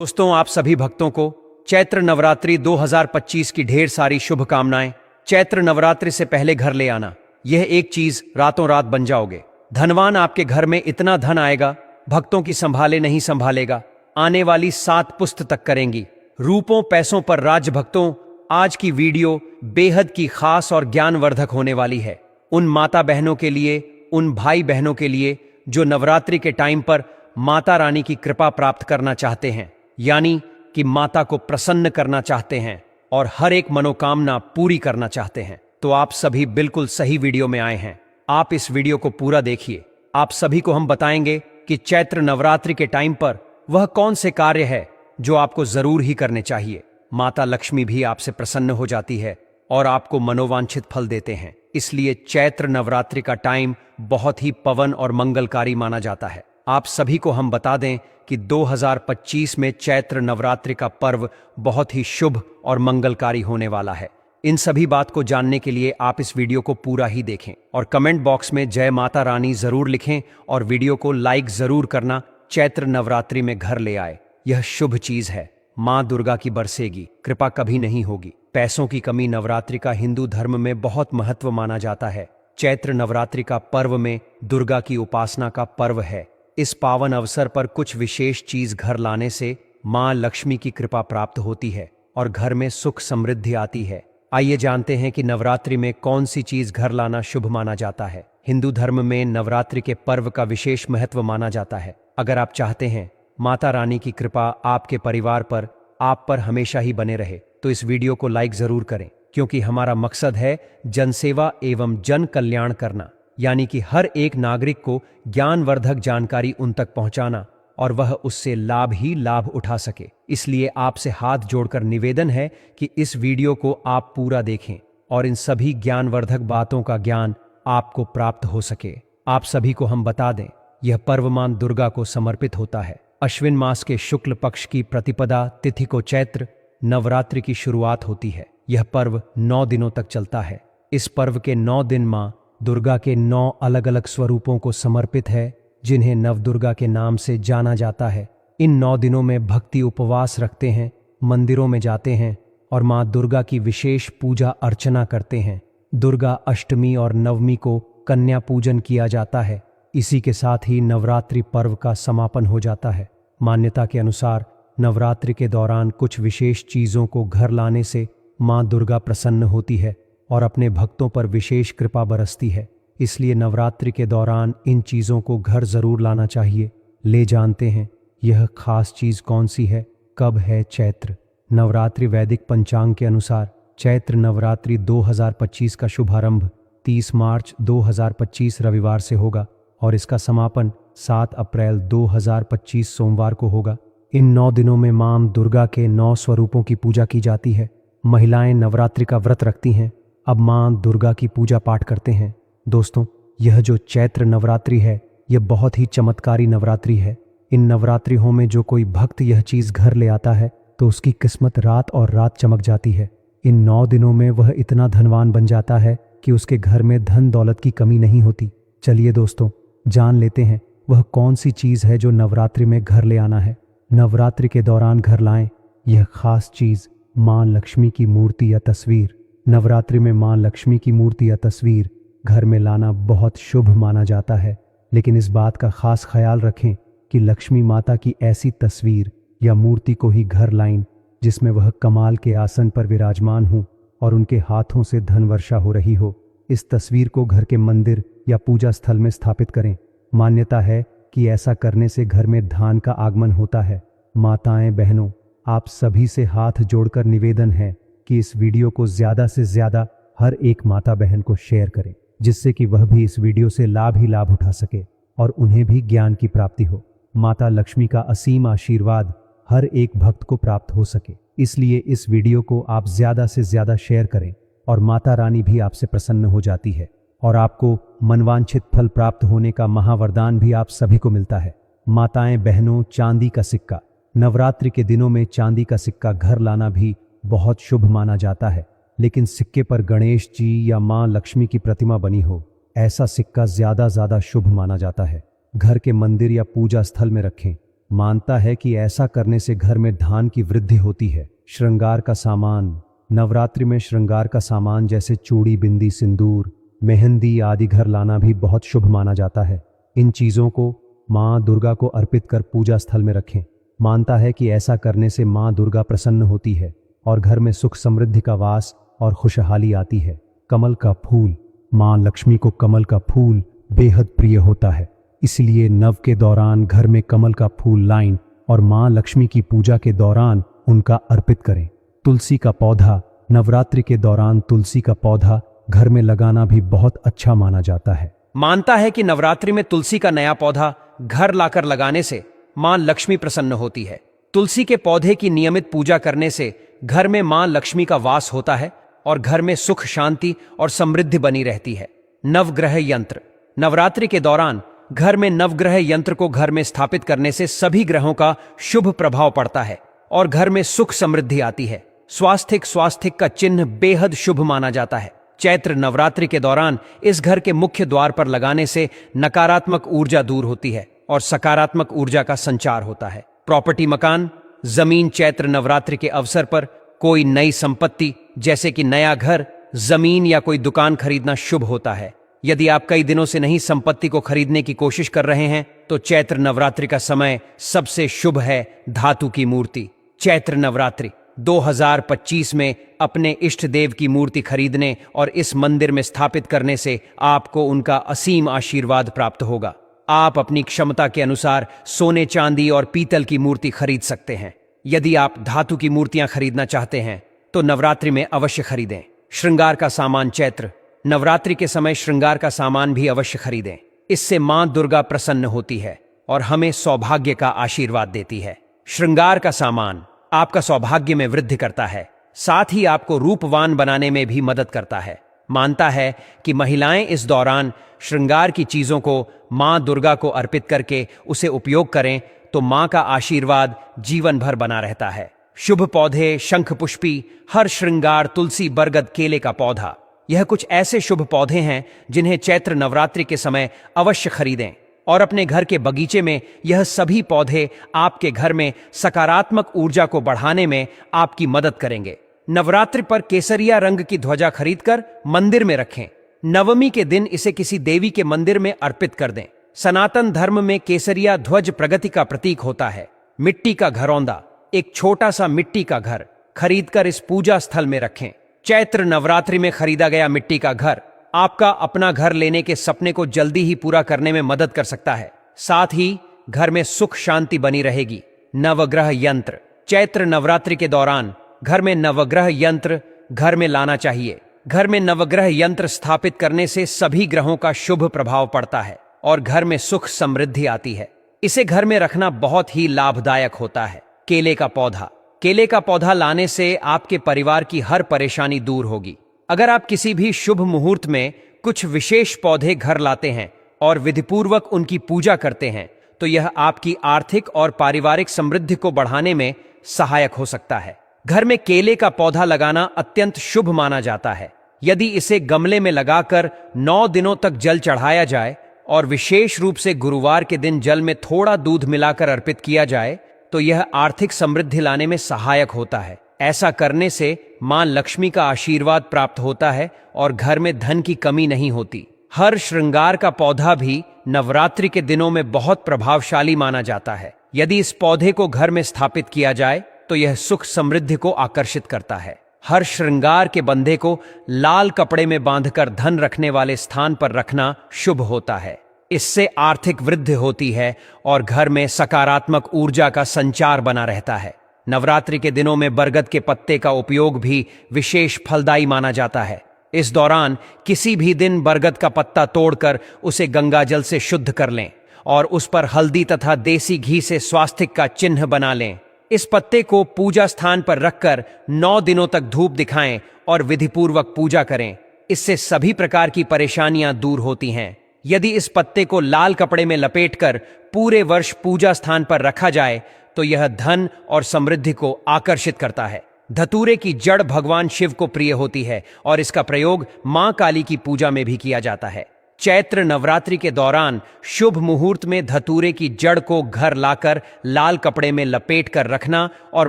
दोस्तों, आप सभी भक्तों को चैत्र नवरात्रि 2025 की ढेर सारी शुभकामनाएं। चैत्र नवरात्रि से पहले घर ले आना, यह एक चीज रातों रात बन जाओगे। धनवान आपके घर में इतना धन आएगा, भक्तों की संभाले नहीं संभालेगा। आने वाली 7 पुस्त तक करेंगी रूपों पैसों पर राज। भक्तों, आज की वीडियो बेहद की खास और ज्ञानवर्धक होने वाली है। उन माता बहनों के लिए, उन भाई बहनों के लिए जो नवरात्रि के टाइम पर माता रानी की कृपा प्राप्त करना चाहते हैं, यानी कि माता को प्रसन्न करना चाहते हैं और हर एक मनोकामना पूरी करना चाहते हैं। तो आप सभी बिल्कुल सही वीडियो में आए हैं। आप इस वीडियो को पूरा देखिए। आप सभी को हम बताएंगे कि चैत्र नवरात्रि के टाइम पर वह कौन से कार्य है जो आपको जरूर ही करने चाहिए। माता लक्ष्मी भी आपसे प्रसन्न हो जाती है और आपको मनोवांछित फल देते हैं। इसलिए चैत्र नवरात्रि का टाइम बहुत ही पवन और मंगलकारी माना जाता है। आप सभी को हम बता दें कि 2025 में चैत्र नवरात्रि का पर्व बहुत ही शुभ और मंगलकारी होने वाला है। इन सभी बात को जानने के लिए आप इस वीडियो को पूरा ही देखें और कमेंट बॉक्स में जय माता रानी जरूर लिखें और वीडियो को लाइक जरूर करना। चैत्र नवरात्रि में घर ले आए, यह शुभ चीज है। मां दुर्गा की बरसेगी कृपा कभी नहीं होगी। पैसों की कमी नवरात्रि का हिंदू धर्म में बहुत महत्व माना जाता है। चैत्र नवरात्रि का पर्व में दुर्गा की उपासना का पर्व है। इस पावन अवसर पर कुछ विशेष चीज घर लाने से मां लक्ष्मी की कृपा प्राप्त होती है और घर में सुख समृद्धि आती है। आइए जानते हैं कि नवरात्रि में कौन सी चीज घर लाना शुभ माना जाता है। हिंदू धर्म में नवरात्रि के पर्व का विशेष महत्व माना जाता है। अगर आप चाहते हैं माता रानी की कृपा आपके परिवार पर, आप पर हमेशा ही बने रहे, तो इस वीडियो को लाइक जरूर करें, क्योंकि हमारा मकसद है जनसेवा एवं जन कल्याण करना, यानी कि हर एक नागरिक को ज्ञानवर्धक जानकारी उन तक पहुंचाना और वह उससे लाभ ही लाभ उठा सके। इसलिए आपसे हाथ जोड़कर निवेदन है कि इस वीडियो को आप पूरा देखें और इन सभी ज्ञानवर्धक बातों का ज्ञान आपको प्राप्त हो सके। आप सभी को हम बता दें, यह पर्व मां दुर्गा को समर्पित होता है। अश्विन मास के शुक्ल पक्ष की प्रतिपदा तिथि को चैत्र नवरात्रि की शुरुआत होती है। यह पर्व 9 दिनों तक चलता है। इस पर्व के 9 दिन मां दुर्गा के 9 अलग अलग स्वरूपों को समर्पित है, जिन्हें नवदुर्गा के नाम से जाना जाता है। इन 9 दिनों में भक्ति उपवास रखते हैं, मंदिरों में जाते हैं और मां दुर्गा की विशेष पूजा अर्चना करते हैं। दुर्गा अष्टमी और नवमी को कन्या पूजन किया जाता है। इसी के साथ ही नवरात्रि पर्व का समापन हो जाता है। मान्यता के अनुसार नवरात्रि के दौरान कुछ विशेष चीजों को घर लाने से मां दुर्गा प्रसन्न होती है और अपने भक्तों पर विशेष कृपा बरसती है। इसलिए नवरात्रि के दौरान इन चीजों को घर जरूर लाना चाहिए। ले जानते हैं यह खास चीज कौन सी है, कब है चैत्र नवरात्रि। वैदिक पंचांग के अनुसार चैत्र नवरात्रि 2025 का शुभारंभ 30 मार्च 2025 रविवार से होगा और इसका समापन 7 अप्रैल 2025 सोमवार को होगा। इन 9 दिनों में मां दुर्गा के 9 स्वरूपों की पूजा की जाती है। महिलाएं नवरात्रि का व्रत रखती हैं, अब मां दुर्गा की पूजा पाठ करते हैं। दोस्तों, यह जो चैत्र नवरात्रि है, यह बहुत ही चमत्कारी नवरात्रि है। इन नवरात्रियों में जो कोई भक्त यह चीज घर ले आता है तो उसकी किस्मत रात और रात चमक जाती है। इन 9 दिनों में वह इतना धनवान बन जाता है कि उसके घर में धन दौलत की कमी नहीं होती। चलिए दोस्तों, जान लेते हैं वह कौन सी चीज है जो नवरात्रि में घर ले आना है। नवरात्रि के दौरान घर लाएं यह खास चीज मां लक्ष्मी की मूर्ति या तस्वीर। नवरात्रि में मां लक्ष्मी की मूर्ति या तस्वीर घर में लाना बहुत शुभ माना जाता है, लेकिन इस बात का खास ख्याल रखें कि लक्ष्मी माता की ऐसी तस्वीर या मूर्ति को ही घर लाएं जिसमें वह कमाल के आसन पर विराजमान हो और उनके हाथों से धन वर्षा हो रही हो। इस तस्वीर को घर के मंदिर या पूजा स्थल में स्थापित करें। मान्यता है कि ऐसा करने से घर में धन का आगमन होता है। माताएं बहनों, आप सभी से हाथ जोड़कर निवेदन है कि इस वीडियो को ज्यादा से ज्यादा हर एक माता बहन को शेयर करें, जिससे कि वह भी इस वीडियो से लाभ ही लाभ उठा सके और उन्हें भी ज्ञान की प्राप्ति हो। माता लक्ष्मी का असीम आशीर्वाद हर एक भक्त को प्राप्त हो सके। इसलिए इस वीडियो को आप ज्यादा से ज्यादा शेयर करें और माता रानी भी आपसे प्रसन्न हो जाती है और आपको मनवांछित फल प्राप्त होने का महावरदान भी आप सभी को मिलता है। माताएं बहनों, चांदी का सिक्का। नवरात्रि के दिनों में चांदी का सिक्का घर लाना भी बहुत शुभ माना जाता है, लेकिन सिक्के पर गणेश जी या मां लक्ष्मी की प्रतिमा बनी हो, ऐसा सिक्का ज्यादा शुभ माना जाता है। घर के मंदिर या पूजा स्थल में रखें। मानता है कि ऐसा करने से घर में धन की वृद्धि होती है। श्रृंगार का सामान। नवरात्रि में श्रृंगार का सामान जैसे चूड़ी, बिंदी, सिंदूर, मेहंदी आदि घर लाना भी बहुत शुभ माना जाता है। इन चीजों को माँ दुर्गा को अर्पित कर पूजा स्थल में रखें। मानता है कि ऐसा करने से माँ दुर्गा प्रसन्न होती है और घर में सुख समृद्धि का वास और खुशहाली आती है। कमल का फूल। माँ लक्ष्मी को कमल का फूल बेहद प्रिय होता है, इसलिए नव के दौरान घर में कमल का फूल लाएं और माँ लक्ष्मी की पूजा के दौरान उनका अर्पित करें। तुलसी का पौधा। नवरात्रि के दौरान तुलसी का पौधा घर में लगाना भी बहुत अच्छा माना जाता है। मानता है कि नवरात्रि में तुलसी का नया पौधा घर लाकर लगाने से मां लक्ष्मी प्रसन्न होती है। तुलसी के पौधे की नियमित पूजा करने से घर में मां लक्ष्मी का वास होता है और घर में सुख, शांति और समृद्धि बनी रहती है। नवग्रह यंत्र। नवरात्रि के दौरान घर में नवग्रह यंत्र को घर में स्थापित करने से सभी ग्रहों का शुभ प्रभाव पड़ता है और घर में सुख समृद्धि आती है। स्वास्थिक का चिन्ह बेहद शुभ माना जाता है। चैत्र नवरात्रि के दौरान इस घर के मुख्य द्वार पर लगाने से नकारात्मक ऊर्जा दूर होती है और सकारात्मक ऊर्जा का संचार होता है। प्रॉपर्टी, मकान, जमीन। चैत्र नवरात्रि के अवसर पर कोई नई संपत्ति जैसे कि नया घर, जमीन या कोई दुकान खरीदना शुभ होता है। यदि आप कई दिनों से नई संपत्ति को खरीदने की कोशिश कर रहे हैं तो चैत्र नवरात्रि का समय सबसे शुभ है। धातु की मूर्ति। चैत्र नवरात्रि 2025 में अपने इष्ट देव की मूर्ति खरीदने और इस मंदिर में स्थापित करने से आपको उनका असीम आशीर्वाद प्राप्त होगा। आप अपनी क्षमता के अनुसार सोने, चांदी और पीतल की मूर्ति खरीद सकते हैं। यदि आप धातु की मूर्तियां खरीदना चाहते हैं तो नवरात्रि में अवश्य खरीदें। श्रृंगार का सामान। चैत्र नवरात्रि के समय श्रृंगार का सामान भी अवश्य खरीदें। इससे मां दुर्गा प्रसन्न होती है और हमें सौभाग्य का आशीर्वाद देती है। श्रृंगार का सामान आपका सौभाग्य में वृद्धि करता है, साथ ही आपको रूपवान बनाने में भी मदद करता है। मानता है कि महिलाएं इस दौरान श्रृंगार की चीजों को मां दुर्गा को अर्पित करके उसे उपयोग करें तो मां का आशीर्वाद जीवन भर बना रहता है। शुभ पौधे। शंख पुष्पी, हर श्रृंगार, तुलसी, बरगद, केले का पौधा। यह कुछ ऐसे शुभ पौधे हैं जिन्हें चैत्र नवरात्रि के समय अवश्य खरीदें और अपने घर के बगीचे में यह सभी पौधे आपके घर में सकारात्मक ऊर्जा को बढ़ाने में आपकी मदद करेंगे। नवरात्रि पर केसरिया रंग की ध्वजा खरीदकर मंदिर में रखें। नवमी के दिन इसे किसी देवी के मंदिर में अर्पित कर दें। सनातन धर्म में केसरिया ध्वज प्रगति का प्रतीक होता है। मिट्टी का घरौंदा। एक छोटा सा मिट्टी का घर खरीदकर इस पूजा स्थल में रखें। चैत्र नवरात्रि में खरीदा गया मिट्टी का घर आपका अपना घर लेने के सपने को जल्दी ही पूरा करने में मदद कर सकता है। साथ ही घर में सुख शांति बनी रहेगी। नवग्रह यंत्र। चैत्र नवरात्रि के दौरान घर में नवग्रह यंत्र घर में लाना चाहिए। घर में नवग्रह यंत्र स्थापित करने से सभी ग्रहों का शुभ प्रभाव पड़ता है और घर में सुख समृद्धि आती है। इसे घर में रखना बहुत ही लाभदायक होता है। केले का पौधा। केले का पौधा लाने से आपके परिवार की हर परेशानी दूर होगी। अगर आप किसी भी शुभ मुहूर्त में कुछ विशेष पौधे घर लाते हैं और विधिपूर्वक उनकी पूजा करते हैं तो यह आपकी आर्थिक और पारिवारिक समृद्धि को बढ़ाने में सहायक हो सकता है। घर में केले का पौधा लगाना अत्यंत शुभ माना जाता है। यदि इसे गमले में लगाकर 9 दिनों तक जल चढ़ाया जाए और विशेष रूप से गुरुवार के दिन जल में थोड़ा दूध मिलाकर अर्पित किया जाए तो यह आर्थिक समृद्धि लाने में सहायक होता है। ऐसा करने से मां लक्ष्मी का आशीर्वाद प्राप्त होता है और घर में धन की कमी नहीं होती। हर श्रृंगार का पौधा भी नवरात्रि के दिनों में बहुत प्रभावशाली माना जाता है। यदि इस पौधे को घर में स्थापित किया जाए तो यह सुख समृद्धि को आकर्षित करता है। हर श्रृंगार के बंधे को लाल कपड़े में बांधकर धन रखने वाले स्थान पर रखना शुभ होता है। इससे आर्थिक वृद्धि होती है और घर में सकारात्मक ऊर्जा का संचार बना रहता है। नवरात्रि के दिनों में बरगद के पत्ते का उपयोग भी विशेष फलदायी माना जाता है। इस दौरान किसी भी दिन बरगद का पत्ता तोड़कर उसे गंगा जल से शुद्ध कर लें और उस पर हल्दी तथा देसी घी से स्वास्तिक का चिन्ह बना लें। इस पत्ते को पूजा स्थान पर रखकर 9 दिनों तक धूप दिखाएं और विधिपूर्वक पूजा करें। इससे सभी प्रकार की परेशानियां दूर होती हैं। यदि इस पत्ते को लाल कपड़े में लपेटकर पूरे वर्ष पूजा स्थान पर रखा जाए तो यह धन और समृद्धि को आकर्षित करता है। धतूरे की जड़ भगवान शिव को प्रिय होती है और इसका प्रयोग मां काली की पूजा में भी किया जाता है। चैत्र नवरात्रि के दौरान शुभ मुहूर्त में धतूरे की जड़ को घर लाकर लाल कपड़े में लपेट कर रखना और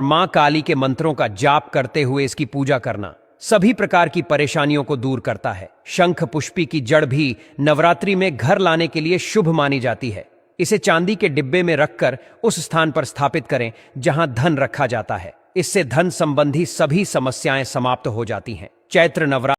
मां काली के मंत्रों का जाप करते हुए इसकी पूजा करना सभी प्रकार की परेशानियों को दूर करता है। शंख पुष्पी की जड़ भी नवरात्रि में घर लाने के लिए शुभ मानी जाती है। इसे चांदी के डिब्बे में रखकर उस स्थान पर स्थापित करें जहां धन रखा जाता है। इससे धन संबंधी सभी समस्याएं समाप्त हो जाती हैं। चैत्र नवरात्रि